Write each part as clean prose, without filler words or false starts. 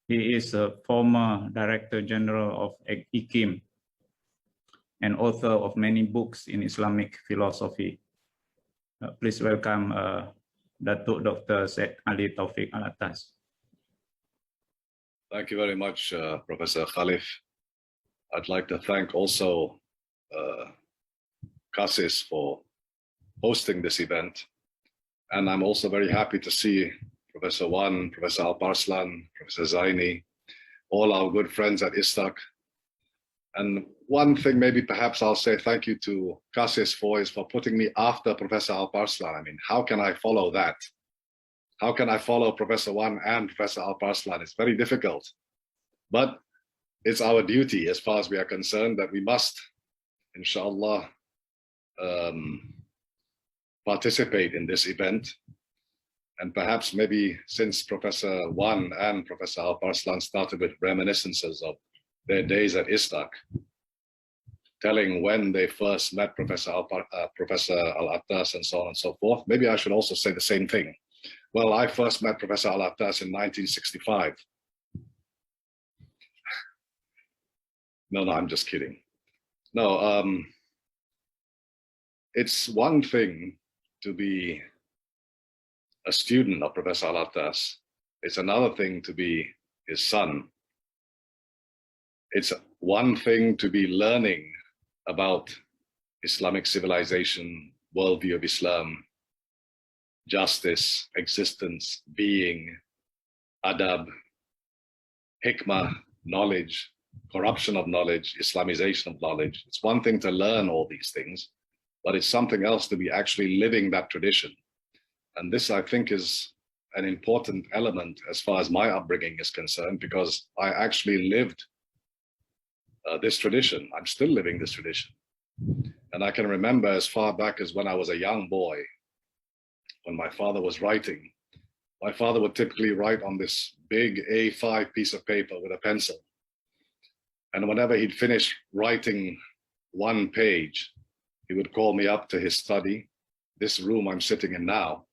He is a former Director General of IKIM and author of many books in Islamic philosophy. Please welcome Datuk Dr. Syed Tawfik al-Attas. Thank you very much, Professor Khalif. I'd like to thank also CASIS for hosting this event. And I'm also very happy to see Professor Wan, Professor Alparslan, Professor Zaini, all our good friends at ISTAC. And one thing maybe perhaps I'll say thank you to CASIS for is for putting me after Professor Alparslan. I mean, how can I follow that? How can I follow Professor Wan and Professor Alparslan? It's very difficult. But it's our duty as far as we are concerned that we must, inshallah, participate in this event. And perhaps maybe since Professor Wan and Professor Alparslan started with reminiscences of their days at ISTAC, telling when they first met Professor al-Attas and so on and so forth, maybe I should also say the same thing. Well, I first met Professor al-Attas in 1965. No, I'm just kidding. No, it's one thing to be a student of Professor al-Attas. It's another thing to be his son. It's one thing to be learning about Islamic civilization, worldview of Islam, justice, existence, being, adab, hikmah, knowledge, corruption of knowledge, Islamization of knowledge. It's one thing to learn all these things, but it's something else to be actually living that tradition. And this, I think, is an important element as far as my upbringing is concerned, because I actually lived this tradition. I'm still living this tradition. And I can remember as far back as when I was a young boy, when my father was writing, my father would typically write on this big A5 piece of paper with a pencil. And whenever he'd finish writing one page, he would call me up to his study, this room I'm sitting in now,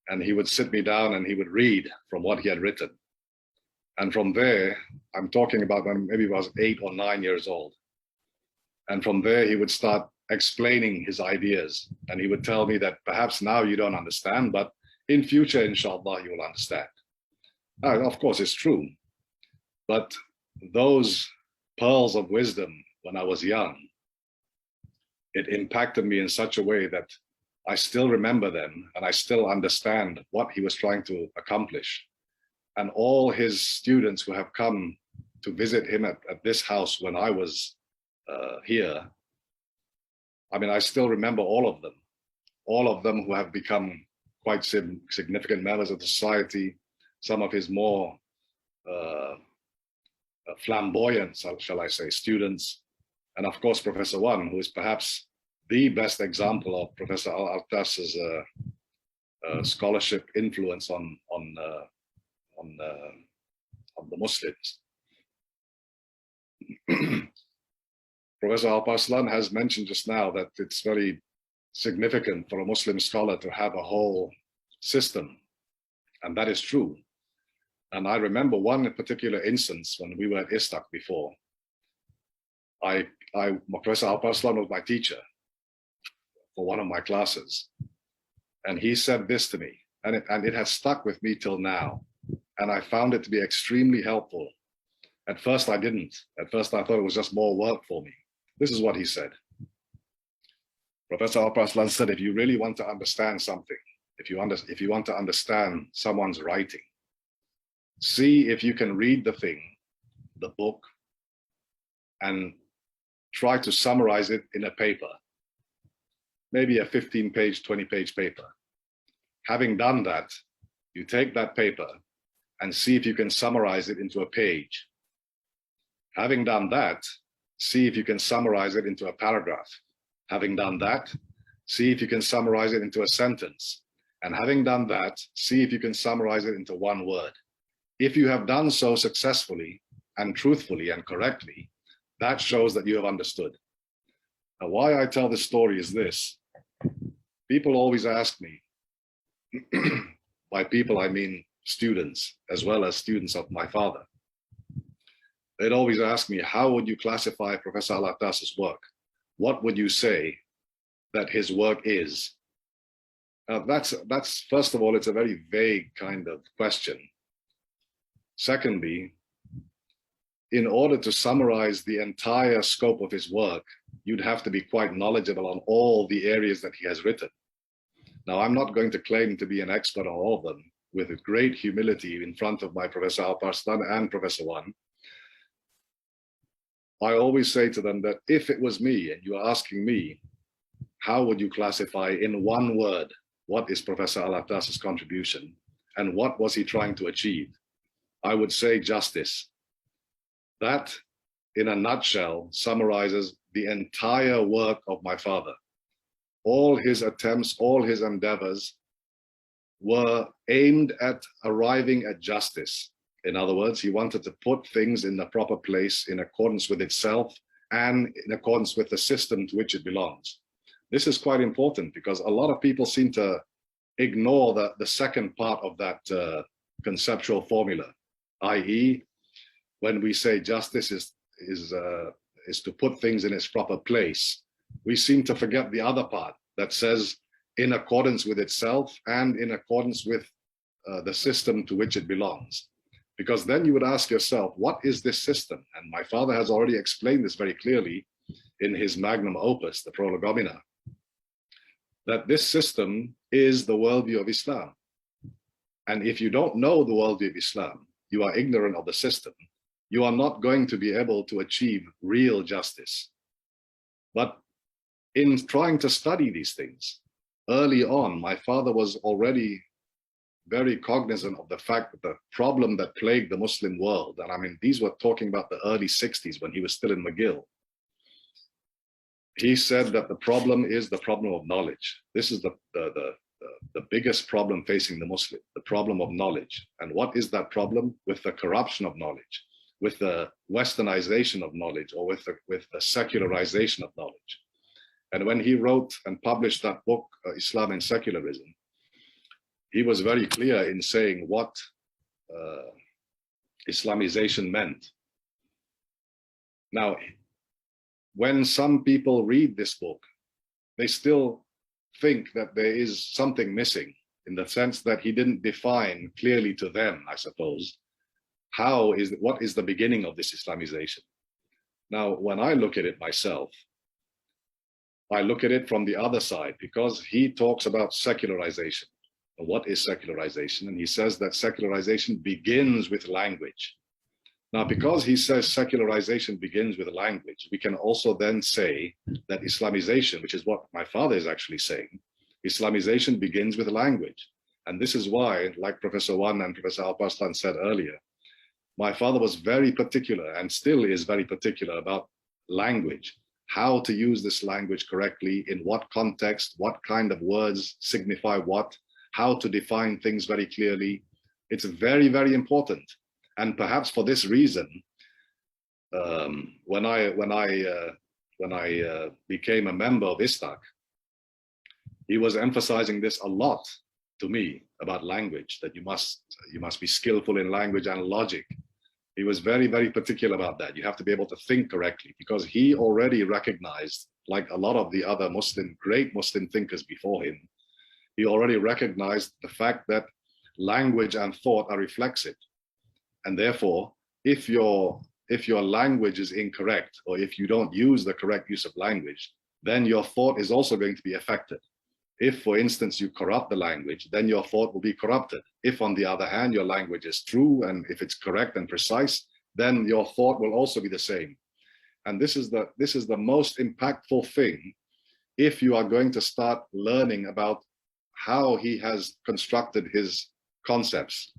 and he would sit me down and he would read from what he had written. And from there, I'm talking about when maybe I was 8 or 9 years old. And from there, he would start explaining his ideas. And he would tell me that perhaps now you don't understand, but in future, inshallah, you will understand. Of course, it's true. But those pearls of wisdom when I was young, it impacted me in such a way that I still remember them and I still understand what he was trying to accomplish. And all his students who have come to visit him at this house when I was here, I mean, I still remember all of them who have become quite significant members of the society, some of his more flamboyant, shall I say, students, and of course, Professor Wan, who is perhaps the best example of Professor al-Attas's scholarship influence on the Muslims. Professor Alparslan has mentioned just now that it's very significant for a Muslim scholar to have a whole system, and that is true. And I remember one particular instance when we were at ISTAC before. Professor Alparslan was my teacher for one of my classes, and he said this to me, and it has stuck with me till now, and I found it to be extremely helpful. At first I didn't. At first I thought it was just more work for me. This is what he said. Professor Alparslan said, if you really want to understand something, if you want to understand someone's writing, see if you can read the thing, the book, and try to summarize it in a paper, maybe a 15-page, 20-page paper. Having done that, you take that paper and see if you can summarize it into a page. Having done that, see if you can summarize it into a paragraph. Having done that, see if you can summarize it into a sentence. And having done that, see if you can summarize it into one word. If you have done so successfully and truthfully and correctly, that shows that you have understood. Now, why I tell this story is this. People always ask me, by people I mean students, as well as students of my father. They'd always ask me, how would you classify Professor al-Attas's work? What would you say that his work is? That's first of all, it's a very vague kind of question. Secondly, in order to summarize the entire scope of his work, you'd have to be quite knowledgeable on all the areas that he has written. Now, I'm not going to claim to be an expert on all of them. With great humility in front of my Professor Alparslan and Professor Wan, I always say to them that if it was me and you are asking me, how would you classify in one word, what is Professor al-Attas's contribution and what was he trying to achieve? I would say justice. That, in a nutshell, summarizes the entire work of my father. All his attempts, all his endeavors were aimed at arriving at justice. In other words, he wanted to put things in the proper place in accordance with itself and in accordance with the system to which it belongs. This is quite important because a lot of people seem to ignore the second part of that conceptual formula, i.e., when we say justice is to put things in its proper place, we seem to forget the other part that says in accordance with itself and in accordance with the system to which it belongs. Because then you would ask yourself, what is this system? And my father has already explained this very clearly in his magnum opus, the Prolegomena, that this system is the worldview of Islam. And if you don't know the worldview of Islam, you are ignorant of the system, you are not going to be able to achieve real justice. But in trying to study these things, early on, my father was already very cognizant of the fact that the problem that plagued the Muslim world, and I mean, these were talking about the early 60s when he was still in McGill. He said that the problem is the problem of knowledge. This is the biggest problem facing the Muslim, the problem of knowledge. And what is that problem? With the corruption of knowledge, with the westernization of knowledge, or with the secularization of knowledge. And when he wrote and published that book, Islam and Secularism, he was very clear in saying what Islamization meant. Now, when some people read this book, they still think that there is something missing, in the sense that he didn't define clearly to them, I suppose, what is the beginning of this Islamization. Now, when I look at it myself, I look at it from the other side, because he talks about secularization. What is secularization? And he says that secularization begins with language. Now, because he says secularization begins with language, we can also then say that Islamization, which is what my father is actually saying, Islamization begins with language. And this is why, like Professor Wan and Professor Alparslan said earlier, my father was very particular and still is very particular about language, how to use this language correctly, in what context, what kind of words signify what, how to define things very clearly. It's very, very important. And perhaps for this reason, when I became a member of ISTAC, he was emphasizing this a lot to me about language, that you must be skillful in language and logic. He was very, very particular about that. You have to be able to think correctly, because he already recognized, like a lot of the other great Muslim thinkers before him, he already recognized the fact that language and thought are reflexive. And therefore, if your language is incorrect, or if you don't use the correct use of language, then your thought is also going to be affected. If, for instance, you corrupt the language, then your thought will be corrupted. If, on the other hand, your language is true, and if it's correct and precise, then your thought will also be the same. And this is the most impactful thing if you are going to start learning about how he has constructed his concepts.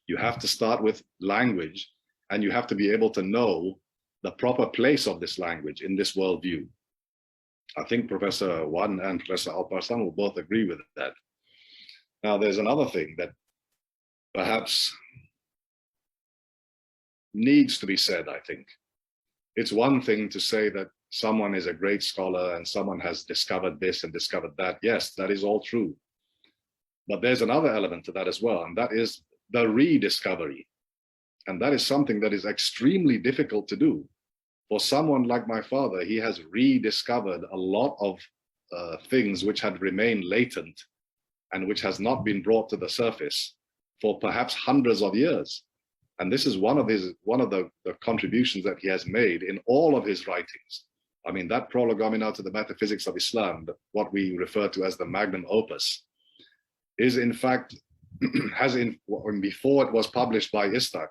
You have to start with language, and you have to be able to know the proper place of this language in this worldview. I think Professor Wan and Professor Alparslan will both agree with that. Now, there's another thing that perhaps needs to be said, I think. It's one thing to say that someone is a great scholar and someone has discovered this and discovered that. Yes, that is all true. But there's another element to that as well, and that is the rediscovery. And that is something that is extremely difficult to do. For someone like my father, he has rediscovered a lot of things which had remained latent and which has not been brought to the surface for perhaps hundreds of years. And this is one of the contributions that he has made in all of his writings. I mean, that Prolegomena to the Metaphysics of Islam, what we refer to as the magnum opus, is in fact, before it was published by Istak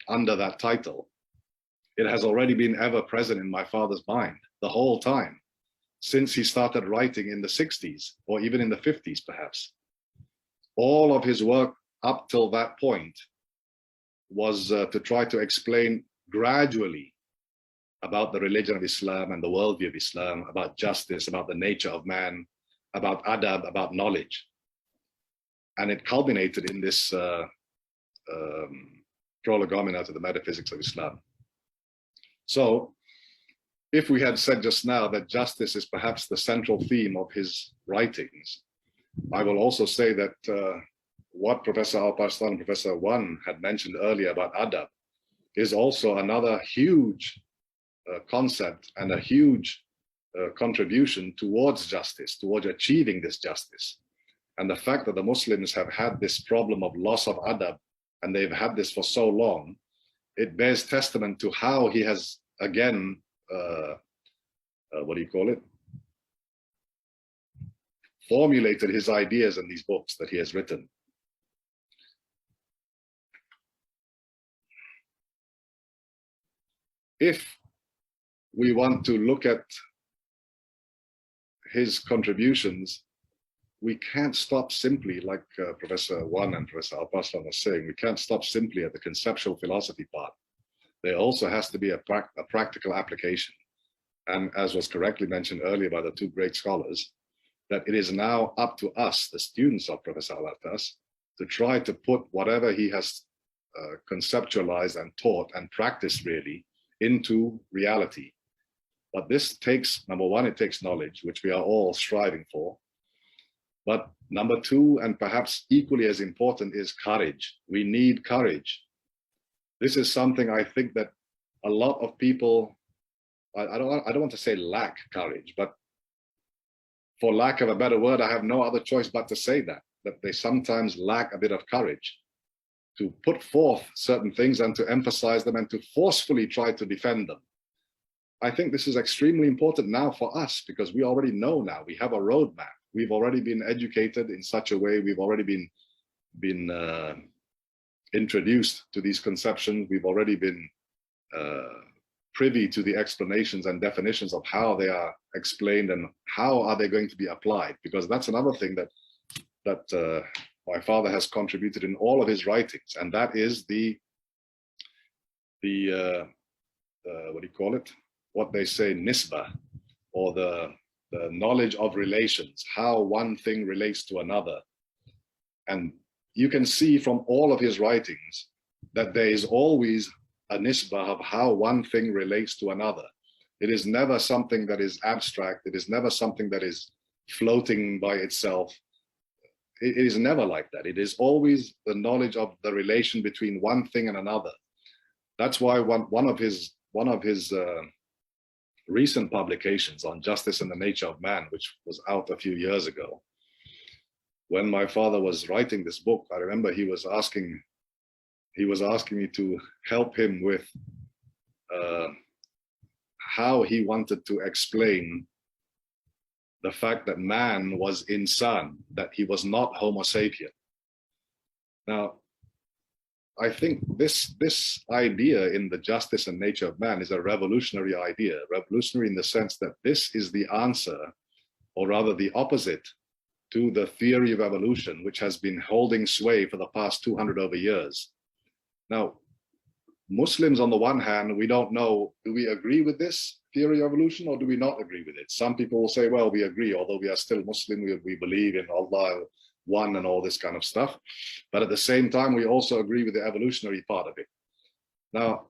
under that title, it has already been ever present in my father's mind the whole time, since he started writing in the 60s or even in the 50s, perhaps. All of his work up till that point was to try to explain gradually about the religion of Islam and the worldview of Islam, about justice, about the nature of man, about adab, about knowledge. And it culminated in this Prolegomena to the Metaphysics of Islam. So, if we had said just now that justice is perhaps the central theme of his writings, I will also say that what Professor Al-Attas and Professor Wan had mentioned earlier about adab is also another huge concept and a huge contribution towards justice, towards achieving this justice. And the fact that the Muslims have had this problem of loss of adab, and they've had this for so long, it bears testament to how he has, again, formulated his ideas in these books that he has written. If we want to look at his contributions, we can't stop simply, like Professor Wan and Professor Al-Paslan was saying, we can't stop simply at the conceptual philosophy part. There also has to be a practical application. And as was correctly mentioned earlier by the two great scholars, that it is now up to us, the students of Professor Al-Attas, to try to put whatever he has conceptualized and taught and practiced really into reality. But this takes, number one, it takes knowledge, which we are all striving for. But number two, and perhaps equally as important, is courage. We need courage. This is something I think that a lot of people, I don't want to say lack courage, but for lack of a better word, I have no other choice but to say that they sometimes lack a bit of courage to put forth certain things and to emphasize them and to forcefully try to defend them. I think this is extremely important now for us because we already know now, we have a roadmap. We've already been educated in such a way, we've already been introduced to these conceptions, we've already been privy to the explanations and definitions of how they are explained and how are they going to be applied, because that's another thing that my father has contributed in all of his writings, and that is the what do you call it? What they say, nisbah, or the knowledge of relations, how one thing relates to another. And you can see from all of his writings that there is always a nisbah of how one thing relates to another. It is never something that is abstract. It is never something that is floating by itself. It is never like that. It is always the knowledge of the relation between one thing and another. That's why one of his recent publications on justice and the nature of man, which was out a few years ago, when my father was writing this book, I remember he was asking me to help him with how he wanted to explain the fact that man was insan, that he was not Homo sapien. Now, I think this idea in the justice and nature of man is a revolutionary idea, revolutionary in the sense that this is the answer, or rather the opposite, to the theory of evolution, which has been holding sway for the past 200 over years. Now, Muslims on the one hand, we don't know, do we agree with this theory of evolution or do we not agree with it? Some people will say, well, we agree, although we are still Muslim, we believe in Allah one and all this kind of stuff. But at the same time, we also agree with the evolutionary part of it. Now,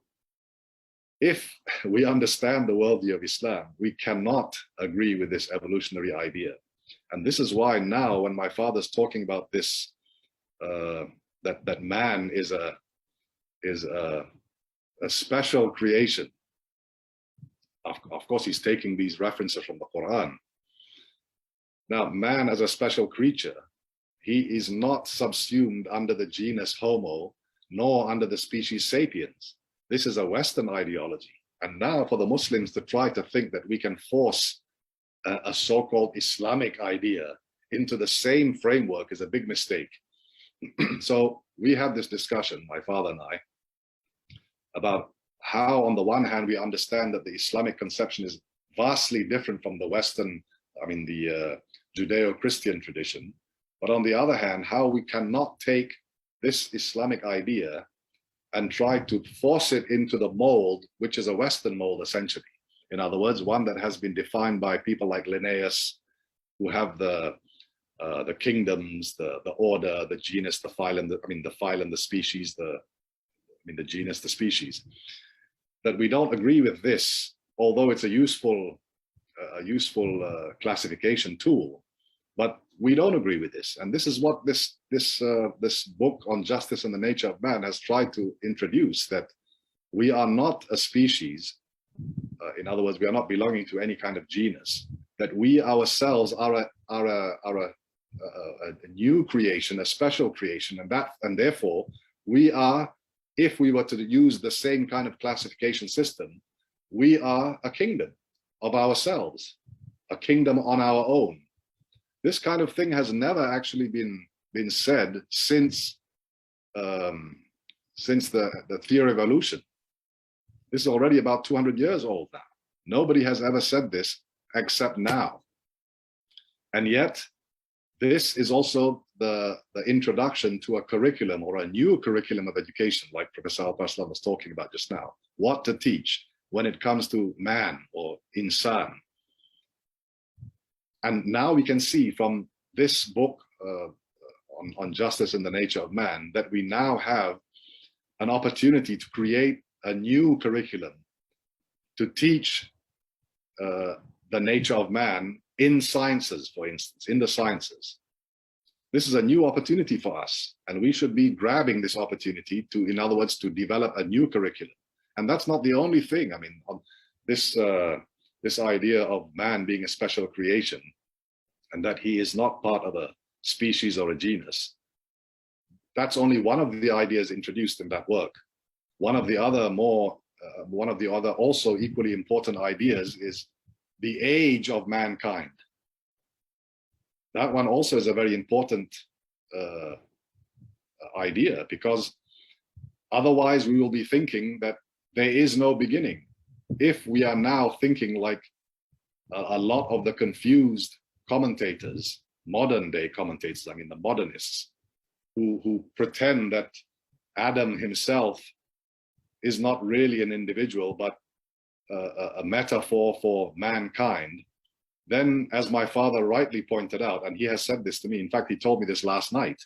if we understand the worldview of Islam, we cannot agree with this evolutionary idea. And this is why now, when my father's talking about this, that man is a special creation. Of course, he's taking these references from the Quran. Now, man as a special creature, he is not subsumed under the genus Homo, nor under the species Sapiens. This is a Western ideology. And now for the Muslims to try to think that we can force a so-called Islamic idea into the same framework is a big mistake. So we had this discussion, my father and I, about how on the one hand we understand that the Islamic conception is vastly different from the Western, the Judeo-Christian tradition, but on the other hand, how we cannot take this Islamic idea and try to force it into the mold, which is a Western mold essentially. In other words, one that has been defined by people like Linnaeus, who have the kingdoms, the order, the genus, the phylum, the phylum, the species, the genus, the species. That we don't agree with this, although it's a useful classification tool, but we don't agree with this. And this is what this book on justice and the nature of man has tried to introduce, that we are not a species. In other words, we are not belonging to any kind of genus, that we ourselves are a new creation, a special creation, and therefore we are, if we were to use the same kind of classification system, we are a kingdom of ourselves, a kingdom on our own. This kind of thing has never actually been said since the theory of evolution. This is already about 200 years old now. Nobody has ever said this except now. And yet, this is also the introduction to a curriculum, or a new curriculum of education, like Professor al-Attas was talking about just now. What to teach when it comes to man, or insan. And now we can see from this book on justice and the nature of man that we now have an opportunity to create a new curriculum to teach the nature of man in sciences, for instance, in the sciences. This is a new opportunity for us, and we should be grabbing this opportunity to, in other words, to develop a new curriculum. And that's not the only thing. This idea of man being a special creation and that he is not part of a species or a genus, that's only one of the ideas introduced in that work. One of the other also equally important ideas is the age of mankind. That one also is a very important idea, because otherwise we will be thinking that there is no beginning. If we are now thinking like a lot of the confused commentators, modern day commentators, the modernists, who pretend that Adam himself is not really an individual, but a metaphor for mankind, then, as my father rightly pointed out, and he has said this to me, in fact, he told me this last night,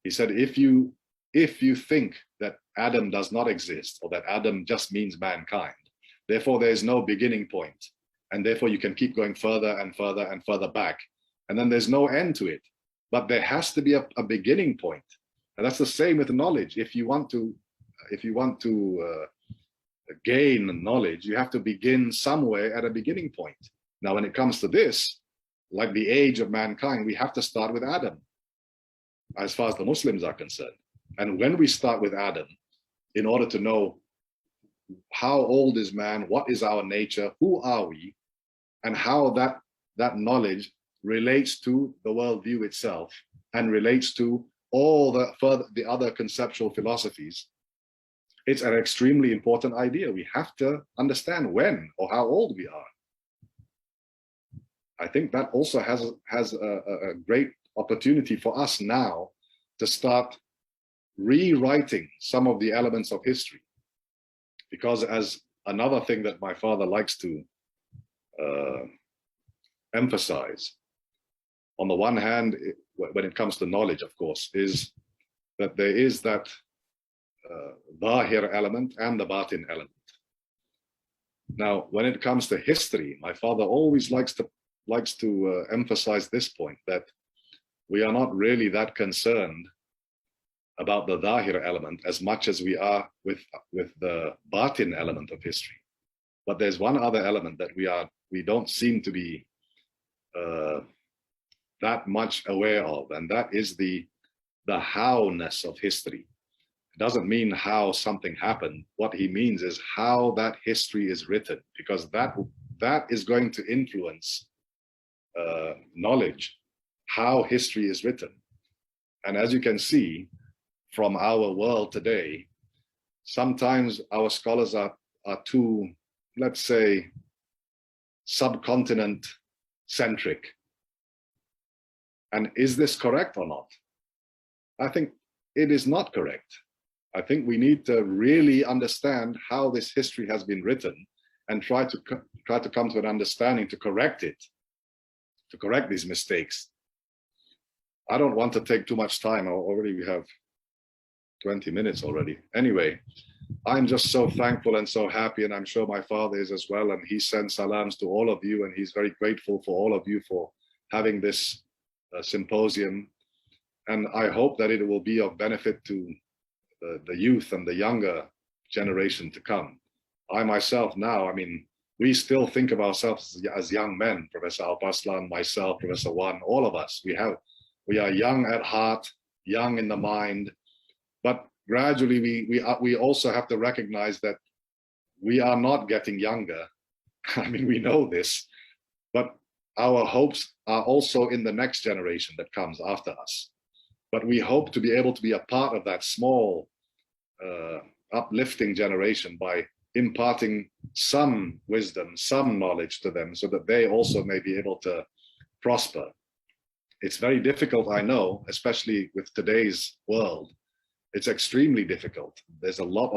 he said, if you think that Adam does not exist, or that Adam just means mankind, therefore there is no beginning point, and therefore you can keep going further and further and further back, and then there's no end to it. But there has to be a beginning point. And that's the same with knowledge. If you want to gain knowledge, you have to begin somewhere at a beginning point. Now, when it comes to this, like the age of mankind, we have to start with Adam, as far as the Muslims are concerned. And when we start with Adam, in order to know how old is man, what is our nature, who are we, and how that knowledge relates to the worldview itself and relates to all the other conceptual philosophies, it's an extremely important idea. We have to understand when or how old we are. I think that also has a great opportunity for us now to start rewriting some of the elements of history. Because as another thing that my father likes to emphasize, on the one hand, when it comes to knowledge, of course, is that there is that Zahir element and the Batin element. Now, when it comes to history, my father always likes to likes to emphasize this point, that we are not really that concerned about the Dhahir element as much as we are with the Batin element of history. But there's one other element that we don't seem to be that much aware of, and that is the how-ness of history. It doesn't mean how something happened. What he means is how that history is written, because that is going to influence knowledge, how history is written. And as you can see from our world today, sometimes our scholars are too, let's say, subcontinent centric. And is this correct or not? I think it is not correct. I think we need to really understand how this history has been written and try to come to an understanding to correct it, to correct these mistakes. I don't want to take too much time. Already we have 20 minutes already. Anyway, I'm just so thankful and so happy, and I'm sure my father is as well, and he sends salams to all of you, and he's very grateful for all of you for having this symposium. And I hope that it will be of benefit to the youth and the younger generation to come. I myself now, I mean, we still think of ourselves as young men, Professor Al-Paslan, myself, Professor Wan, all of us. We are young at heart, young in the mind, but gradually we also have to recognize that we are not getting younger. I mean, we know this, but our hopes are also in the next generation that comes after us. But we hope to be able to be a part of that small, uplifting generation by imparting some wisdom, some knowledge to them, so that they also may be able to prosper. It's very difficult, I know, especially with today's world. It's extremely difficult. There's a lot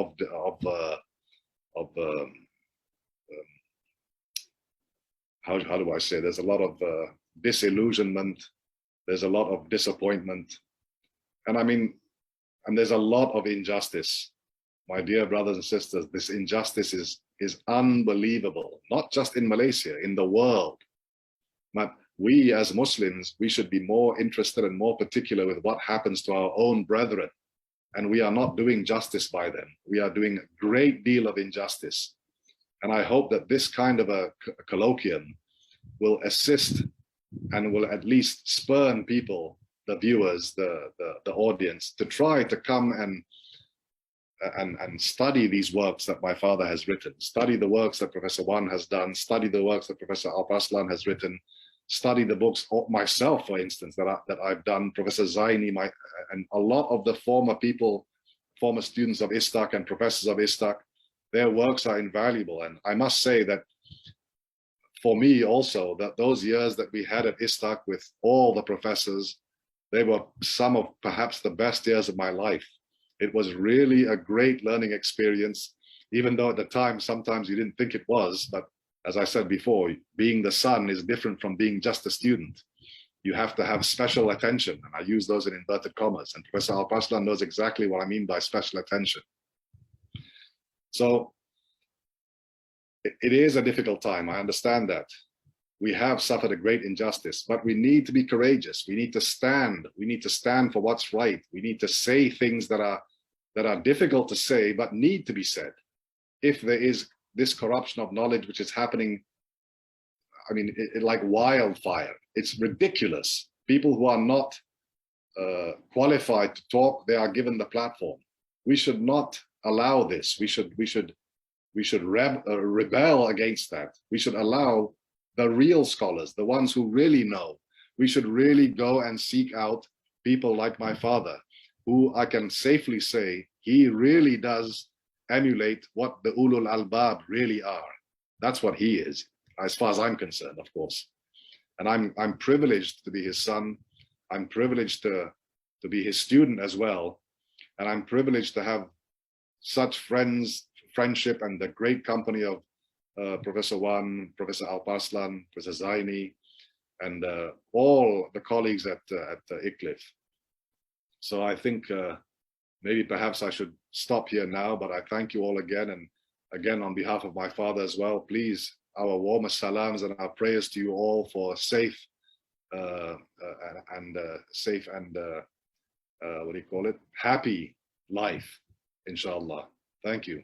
how do I say? There's a lot of disillusionment. There's a lot of disappointment. And I mean, and there's a lot of injustice. My dear brothers and sisters, this injustice is unbelievable, not just in Malaysia, in the world. But we as Muslims, we should be more interested and more particular with what happens to our own brethren. And we are not doing justice by them. We are doing a great deal of injustice. And I hope that this kind of a colloquium will assist and will at least spurn people, the viewers, the audience, to try to come and study these works that my father has written, study the works that Professor Wan has done, study the works that Professor Al-Paslan has written, study the books myself, for instance, that I've done, Professor Zaini, and a lot of the former students of ISTAC and professors of ISTAC, their works are invaluable. And I must say that for me also, that those years that we had at ISTAC with all the professors, they were some of perhaps the best years of my life. It was really a great learning experience, even though at the time, sometimes you didn't think it was. But as I said before, being the son is different from being just a student. You have to have special attention. And I use those in inverted commas. And Professor Al-Paslan knows exactly what I mean by special attention. So it is a difficult time. I understand that. We have suffered a great injustice, but we need to be courageous. We need to stand. We need to stand for what's right. We need to say things that are difficult to say, but need to be said. If there is this corruption of knowledge which is happening, I mean, like wildfire, it's ridiculous. People who are not qualified to talk, they are given the platform. We should not allow this. We should rebel against that. We should allow the real scholars, the ones who really know. We should really go and seek out people like my father, who I can safely say he really does emulate what the ulul albab really are. That's what he is, as far as I'm concerned, of course. And I'm privileged to be his son. I'm privileged to be his student as well. And I'm privileged to have such friendship and the great company of Professor Wan, Professor Al-Paslan, Professor Zaini, and all the colleagues at ICLIF. So I think maybe perhaps I should stop here now, but I thank you all again. And again, on behalf of my father as well, please, our warmest salams and our prayers to you all for safe and what do you call it? Happy life, inshallah. Thank you.